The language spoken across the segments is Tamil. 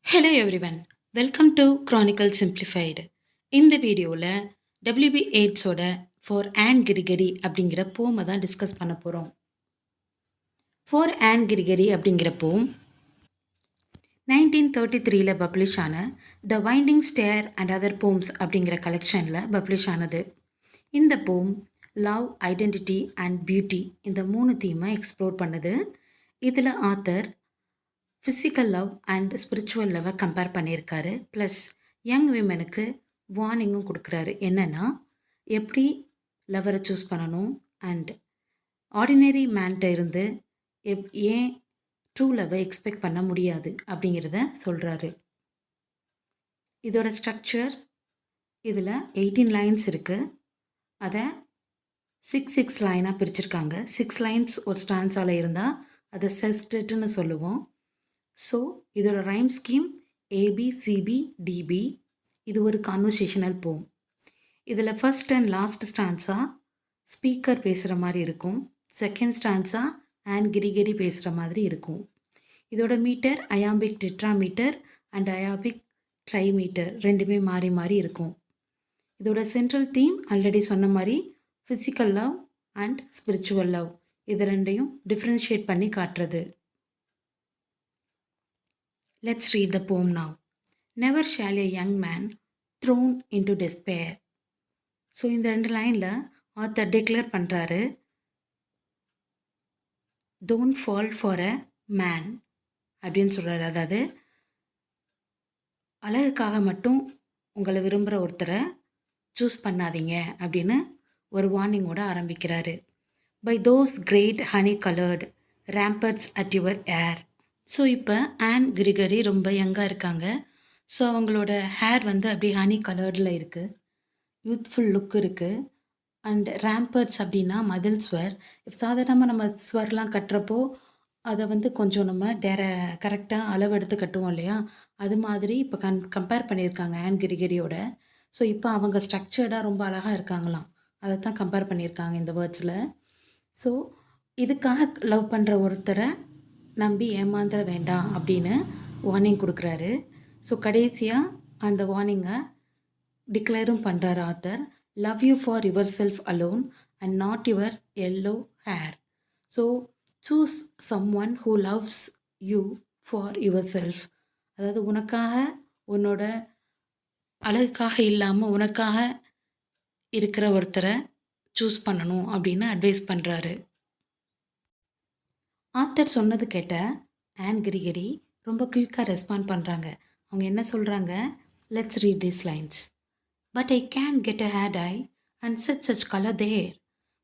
Hello everyone, welcome to Chronicle Simplified. இந்த வீடியோவில் டபிள்யூபி எய்ட்ஸோட ஃபார் ஆன் கிரிகரி அப்படிங்கிற போமை தான் டிஸ்கஸ் பண்ண போகிறோம். ஃபார் ஆன் கிரிகரி அப்படிங்கிற போம் 1933 பப்ளிஷ் ஆன the winding stair and other poems அப்படிங்கிற கலெக்ஷனில் பப்ளிஷ் ஆனது. இந்த போம் லவ், ஐடென்டிட்டி அண்ட் பியூட்டி இந்த 3 தீமை எக்ஸ்ப்ளோர் பண்ணுது. இதில் author physical love and spiritual லவ்வை கம்பேர் பண்ணியிருக்காரு. ப்ளஸ் யங் விமனுக்கு வார்னிங்கும் கொடுக்குறாரு. என்னென்னா எப்படி லவ்வரை சூஸ் பண்ணணும் அண்ட் ஆர்டினரி மேன்கிட்ட இருந்து ஏன் ட்ரூ லவ்வை எக்ஸ்பெக்ட் பண்ண முடியாது அப்படிங்கிறத சொல்கிறாரு. இதோட ஸ்ட்ரக்சர் இதில் 18 லைன்ஸ் இருக்குது. அதை 6 லைனாக பிரிச்சிருக்காங்க. 6 லைன்ஸ் ஒரு ஸ்டான்ஸால் இருந்தால் அதை செஸ்டட்னு சொல்லுவோம். ஸோ இதோட ரைம் ஸ்கீம் ஏபிசிபி டிபி. இது ஒரு கான்வர்சேஷனல் போம். இதில் first and last stanza speaker பேசுகிற மாதிரி இருக்கும். செகண்ட் ஸ்டான்ஸா அண்ட் கிரிகரி பேசுகிற மாதிரி இருக்கும். இதோட meter iambic tetrameter and iambic trimeter ரெண்டுமே மாறி மாறி இருக்கும். இதோட சென்ட்ரல் தீம் ஆல்ரெடி சொன்ன மாதிரி physical love and spiritual love இது ரெண்டையும் டிஃப்ரென்ஷியேட் பண்ணி காட்டுறது. Let's read the poem now. Never shall a young man thrown into despair. So இந்த 2 லைனில் ஆத்தர் டிக்ளேர் பண்ணுறாரு, don't fall for a man அப்படின்னு சொல்கிறாரு. அதாவது அழகுக்காக மட்டும் உங்களை விரும்புகிற ஒருத்தரை சூஸ் பண்ணாதீங்க அப்படின்னு ஒரு வார்னிங்கோட ஆரம்பிக்கிறாரு. By those great honey coloured ramparts at your ear. So இப்போ ஆன் கிரிகரி ரொம்ப யங்காக இருக்காங்க. ஸோ அவங்களோட ஹேர் வந்து அப்படியே ஹனி கலர்டில் இருக்குது. யூத்ஃபுல் லுக் இருக்குது. அண்ட் ரேம்பர்ட்ஸ் அப்படின்னா மதில் ஸ்வர். இப்போ சாதாரணமாக நம்ம ஸ்வர்லாம் கட்டுறப்போ அதை வந்து கொஞ்சம் நம்ம கரெக்டாக அளவெடுத்து கட்டுவோம் இல்லையா, அது மாதிரி இப்போ கம்பேர் பண்ணியிருக்காங்க ஆன் கிரிகரியோட. ஸோ இப்போ அவங்க ஸ்ட்ரக்சர்டாக ரொம்ப அழகாக இருக்காங்களாம். அதை தான் கம்பேர் பண்ணியிருக்காங்க இந்த வேர்ட்ஸில். ஸோ இதுக்காக லவ் பண்ணுற ஒருத்தரை நம்பி ஏமாந்துட வேண்டாம் அப்படின்னு வார்னிங் கொடுக்குறாரு. ஸோ கடைசியாக அந்த வார்னிங்கை டிக்ளேரும் பண்ணுறாரு author. Love you for yourself alone and not your yellow hair. So choose someone who loves you for yourself. அதாவது உனக்காக, உன்னோட அழகுக்காக இல்லாமல் உனக்காக இருக்கிற ஒருத்தரை சூஸ் பண்ணணும் அப்படின்னு அட்வைஸ் பண்ணுறாரு. ஆத்தர் சொன்னது கேட்ட ஆன் கிரிகரி ரொம்ப குயிக்காக ரெஸ்பாண்ட் பண்ணுறாங்க. அவங்க என்ன சொல்கிறாங்க, let's read these lines. But I can get a hair dye and set such colour there,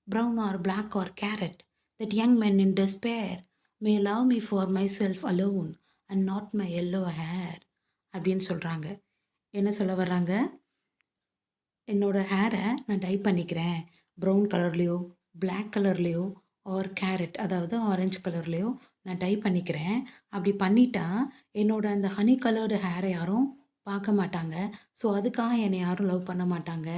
brown or black or carrot, that young men in despair may love me for myself alone and not my yellow hair அப்படின்னு சொல்கிறாங்க. என்ன சொல்ல வர்றாங்க, என்னோட ஹேரை நான் டை பண்ணிக்கிறேன், ப்ரௌன் கலர்லேயோ பிளாக் கலர்லேயோ ஆர் கேரட் அதாவது ஆரஞ்சு கலர்லேயோ நான் டை பண்ணிக்கிறேன். அப்படி பண்ணிட்டா என்னோட அந்த ஹனி கலர்டு ஹேரை யாரும் பார்க்க மாட்டாங்க. ஸோ அதுக்காக என்னை யாரும் லவ் பண்ண மாட்டாங்க,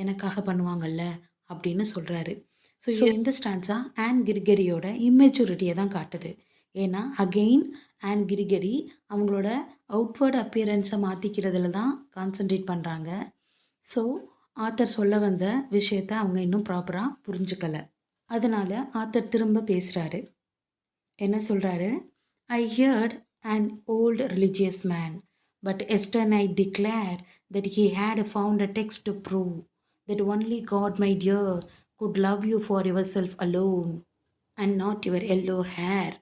எனக்காக பண்ணுவாங்கல்ல அப்படின்னு சொல்கிறாரு. ஸோ இந்த ஸ்டான்ஸா ஆன் கிரிகரியோட இம்மெச்சூரிட்டியை தான் காட்டுது. ஏன்னா அகெயின் ஆன் கிரிகரி அவங்களோட அவுட்வர்ட் அப்பியரன்ஸை மாற்றிக்கிறதுல தான் கான்சன்ட்ரேட் பண்ணுறாங்க. ஸோ ஆத்தர் சொல்ல வந்த விஷயத்த அவங்க இன்னும் ப்ராப்பராக புரிஞ்சுக்கலை. அதனால் ஆத்தர் திரும்ப பேசுகிறாரு. என்ன சொல்கிறாரு, I heard an old religious man but yesternight declare that he had found a text to prove that only God my dear could love you for yourself alone and not your yellow hair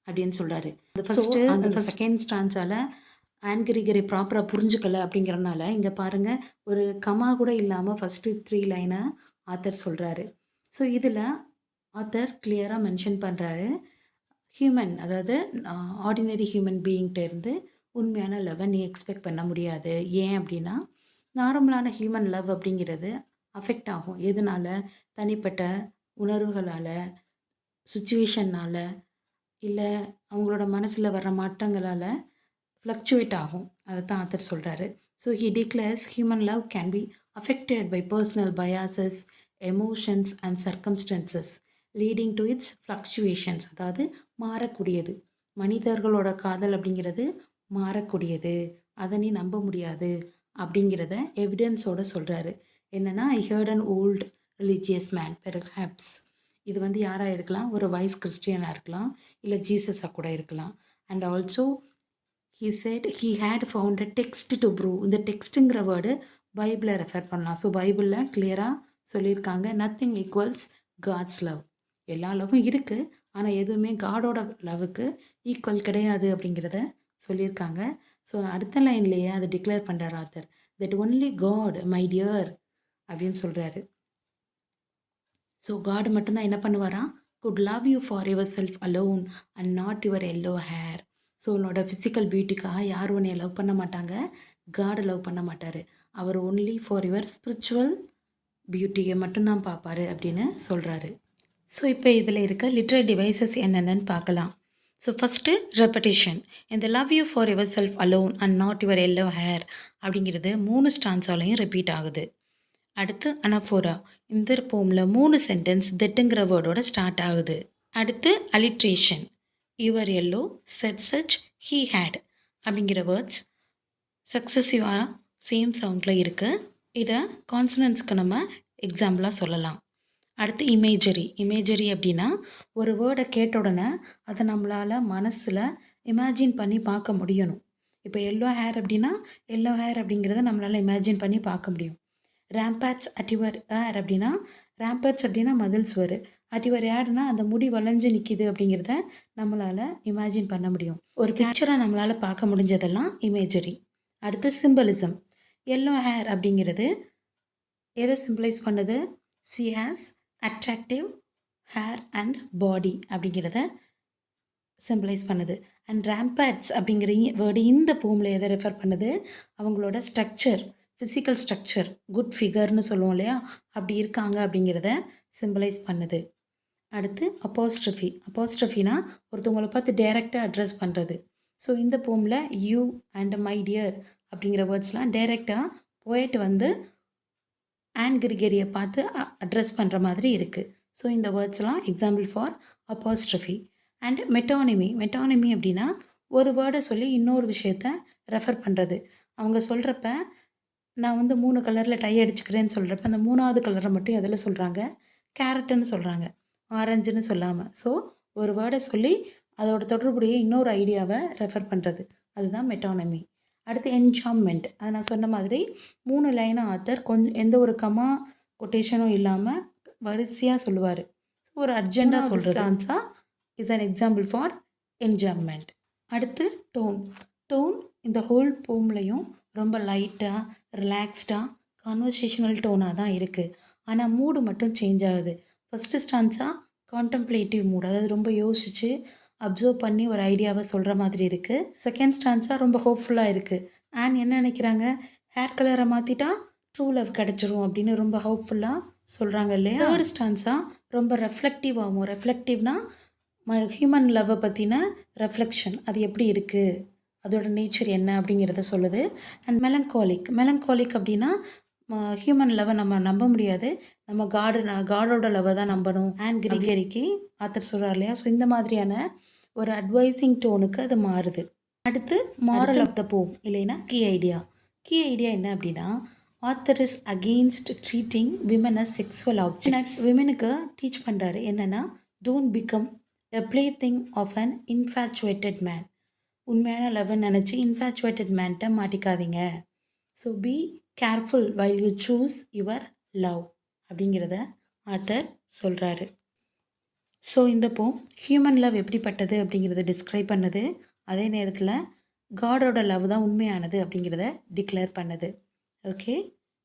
அப்படின்னு சொல்கிறாரு. அது ஃபஸ்ட்டு அந்த செகண்ட் ஸ்டான்ஸால் ஆன் கிரிகரி ப்ராப்பராக புரிஞ்சுக்கலை அப்படிங்கிறனால இங்கே பாருங்கள், ஒரு கமா கூட இல்லாமல் ஃபஸ்ட்டு 3 லைனை ஆத்தர் சொல்கிறாரு. ஸோ இதில் ஆத்தர் கிளியராக மென்ஷன் பண்ணுறாரு, ஹியூமன் அதாவது ஆர்டினரி ஹியூமன் பீயிங்கிட்ட இருந்து உண்மையான லவ்வை நீ எக்ஸ்பெக்ட் பண்ண முடியாது. ஏன் அப்படின்னா நார்மலான ஹியூமன் லவ் அப்படிங்கிறது அஃபெக்ட் ஆகும். எதனால, தனிப்பட்ட உணர்வுகளால், சுச்சுவேஷன்னால், இல்லை அவங்களோட மனசில் வர்ற மாற்றங்களால் ஃப்ளக்சுவேட் ஆகும். அதை தான் ஆத்தர் சொல்கிறாரு. So he declares human love can be affected by personal biases, emotions and circumstances leading to its fluctuations. அதாவது மாறக்கூடியது. மனிதர்களோட காதல் அப்படிங்கிறது மாறக்கூடியது, அதை நீ நம்ப முடியாது அப்படிங்கிறத எவிடன்ஸோட சொல்கிறாரு. என்னென்னா, ஐ hurt an old religious man perhaps. இது வந்து யாராக இருக்கலாம், ஒரு வைஸ் கிறிஸ்டியனாக இருக்கலாம், இல்லை ஜீசஸாக கூட இருக்கலாம். And also he said he had found a text to prove. இந்த டெக்ஸ்ட்டுங்கிற வேர்டு பைபிளை ரெஃபர் பண்ணலாம். ஸோ பைபிளில் கிளியராக சொல்லியிருக்காங்க, நத்திங் ஈக்குவல்ஸ் காட்ஸ் லவ். எல்லா லவ்வும் இருக்குது, ஆனால் எதுவுமே காடோட லவ்வுக்கு ஈக்குவல் கிடையாது அப்படிங்கிறத சொல்லியிருக்காங்க. ஸோ அடுத்த லைன்லேயே அதை டிக்ளேர் பண்ணுறார் author, that only God my dear அப்படின்னு சொல்கிறாரு. ஸோ காட் மட்டும்தான் என்ன பண்ணுவாரா, could love you for yourself alone and not your yellow hair. So உன்னோட ஃபிசிக்கல் பியூட்டிக்காக யார் உன்னைய லவ் பண்ண மாட்டாங்க, காட் லவ் பண்ண மாட்டார். அவர் ஒன்லி ஃபார் யுவர் ஸ்பிரிச்சுவல் பியூட்டியை மட்டும்தான் பார்ப்பார் அப்படின்னு சொல்கிறாரு. ஸோ இப்போ இதில் இருக்க லிட்ரரி டிவைசஸ் என்னென்னு பார்க்கலாம். So first repetition. இந்த love you for yourself alone and not your yellow hair அப்படிங்கிறது 3 ஸ்டான்ஸாலையும் ரிப்பீட் ஆகுது. அடுத்து அனஃபோரா. இந்த போமில் 3 சென்டென்ஸ் தெட்டுங்கிற வேர்டோட ஸ்டார்ட் ஆகுது. அடுத்து alliteration. Your yellow set such he hate அப்படிங்கிற வேர்ட்ஸ் சக்ஸஸிவாக சேம் சவுண்டில் இருக்குது. இதை கான்சனன்ஸ்க்கு நம்ம எக்ஸாம்பிளாக சொல்லலாம். அடுத்து இமேஜரி. இமேஜரி அப்படின்னா ஒரு வேர்டை கேட்ட உடனே அதை நம்மளால் மனசில் இமேஜின் பண்ணி பார்க்க முடியணும். இப்போ எல்லோ ஹேர் அப்படின்னா எல்லோ ஹேர் அப்படிங்கிறத நம்மளால் இமேஜின் பண்ணி பார்க்க முடியும். ரேம்பேட்ஸ் அட் யுவர் ஏர் அப்படின்னா, ரேம்பேட்ஸ் அப்படின்னா மதில் சுவர், அட் யுவர் ஏர்னா அந்த முடி வளைஞ்சு நிற்கிது அப்படிங்கிறத நம்மளால் இமேஜின் பண்ண முடியும். ஒரு பிக்சரை நம்மளால் பார்க்க முடிஞ்சதெல்லாம் இமேஜரி. அடுத்து சிம்பலிசம். எல்லோ ஹேர் அப்படிங்கிறது எதை சிம்பிளைஸ் பண்ணுது, C has attractive hair and body அப்படிங்கிறத சிம்பிளைஸ் பண்ணுது. அண்ட் ரேம்பேட்ஸ் அப்படிங்கிற வேர்டு இந்த போமில் எதை ரெஃபர் பண்ணுது, அவங்களோட ஸ்ட்ரக்சர், ஃபிசிக்கல் ஸ்ட்ரக்சர், குட் ஃபிகர்னு சொல்லுவோம் இல்லையா, அப்படி இருக்காங்க அப்படிங்கிறத சிம்பிளைஸ் பண்ணுது. அடுத்து அப்போஸ்ட்ரஃபி. அப்போஸ்ட்ரஃபினா ஒருத்தவங்களை பார்த்து டைரெக்டாக அட்ரஸ் பண்ணுறது. ஸோ இந்த போமில் யூ அண்ட் மை டியர் அப்படிங்கிற வேர்ட்ஸ்லாம் டைரெக்டாக போய்ட்டு வந்து ஆன் கிரிகரியை பார்த்து அட்ரஸ் பண்ணுற மாதிரி இருக்குது. ஸோ இந்த வேர்ட்ஸ்லாம் எக்ஸாம்பிள் ஃபார் அப்போஸ்ட்ரஃபி. அண்ட் மெட்டானிமி. மெட்டானிமி அப்படின்னா ஒரு வேர்டை சொல்லி இன்னொரு விஷயத்த ரெஃபர் பண்ணுறது. அவங்க சொல்கிறப்ப நான் வந்து 3 கலரில் டை அடிச்சுக்கிறேன்னு சொல்கிறப்ப அந்த 3வது கலரை மட்டும் எதில் சொல்கிறாங்க, கேரட்டுன்னு சொல்கிறாங்க, ஆரஞ்சுன்னு சொல்லாமல். ஸோ ஒரு வேர்டை சொல்லி அதோட தொடர்புடைய இன்னொரு ஐடியாவை ரெஃபர் பண்ணுறது, அதுதான் மெட்டானமி. அடுத்து என்ஜாய்மெண்ட். அது நான் சொன்ன மாதிரி 3 லைனாக ஆத்தர் கொஞ்சம் எந்த ஒரு கமா கொட்டேஷனும் இல்லாமல் வரிசையாக சொல்லுவார். ஸோ ஒரு அர்ஜெண்டாக சொல்கிறது answer is an example for enjoyment. அடுத்து டோன். டோன் இந்த ஹோல் போம்லையும் ரொம்ப லைட்டாக ரிலாக்ஸ்டாக கான்வர்சேஷனல் டோனாக தான் இருக்குது. ஆனால் மூடு மட்டும் சேஞ்ச் ஆகுது. ஃபஸ்ட்டு ஸ்டான்ஸாக கான்டம்ப்ளேட்டிவ் மூட், அதாவது ரொம்ப யோசித்து அப்சர்வ் பண்ணி ஒரு ஐடியாவை சொல்கிற மாதிரி இருக்குது. செகண்ட் ஸ்டான்ஸாக ரொம்ப ஹோப்ஃபுல்லாக இருக்குது. அண்ட் என்ன நினைக்கிறாங்க, ஹேர் கலரை மாற்றிட்டா ட்ரூ லவ் கிடச்சிரும் அப்படின்னு ரொம்ப ஹோப்ஃபுல்லாக சொல்கிறாங்க இல்லையா. தேர்ட் ஸ்டான்ஸாக ரொம்ப ரெஃப்ளெக்டிவாகவும், ரெஃப்ளெக்டிவ்னா ஹியூமன் லவ்வை பற்றின ரெஃப்ளெக்ஷன், அது எப்படி இருக்குது, அதோட நேச்சர் என்ன அப்படிங்கிறத சொல்லுது. அண்ட் மெலங்காலிக் அப்படின்னா ஹியூமன் லவ்வை நம்ம நம்ப முடியாது, நம்ம காடோட லவ்வை தான் நம்பணும். அண்ட் கிரிகரிக்கு ஆத்தர் சொல்கிறார் இல்லையா. ஸோ இந்த மாதிரியான ஒரு அட்வைசிங் டோனுக்கு அது மாறுது. அடுத்து மாரல் ஆஃப் த போம் இல்லைன்னா கீ ஐடியா என்ன அப்படின்னா, author is against treating women as sexual objects. விமனுக்கு டீச் பண்ணுறாரு என்னென்னா, don't become a plaything of an infatuated man. உண்மையான லவ்னு நினச்சி இன்ஃபேச்சுவேட்டட் மேன்ட்ட மாட்டிக்காதீங்க. So be careful while you choose your love அப்படிங்கிறத ஆத்தர் சொல்கிறாரு. ஸோ இந்த போம் ஹியூமன் லவ் எப்படிப்பட்டது அப்படிங்கிறத டிஸ்கிரைப் பண்ணுது. அதே நேரத்தில் காடோட லவ் தான் உண்மையானது அப்படிங்கிறத டிக்ளேர் பண்ணுது. Okay,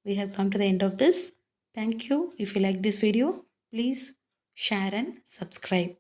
we have come to the end of this. Thank you. If you like this video, please share and subscribe.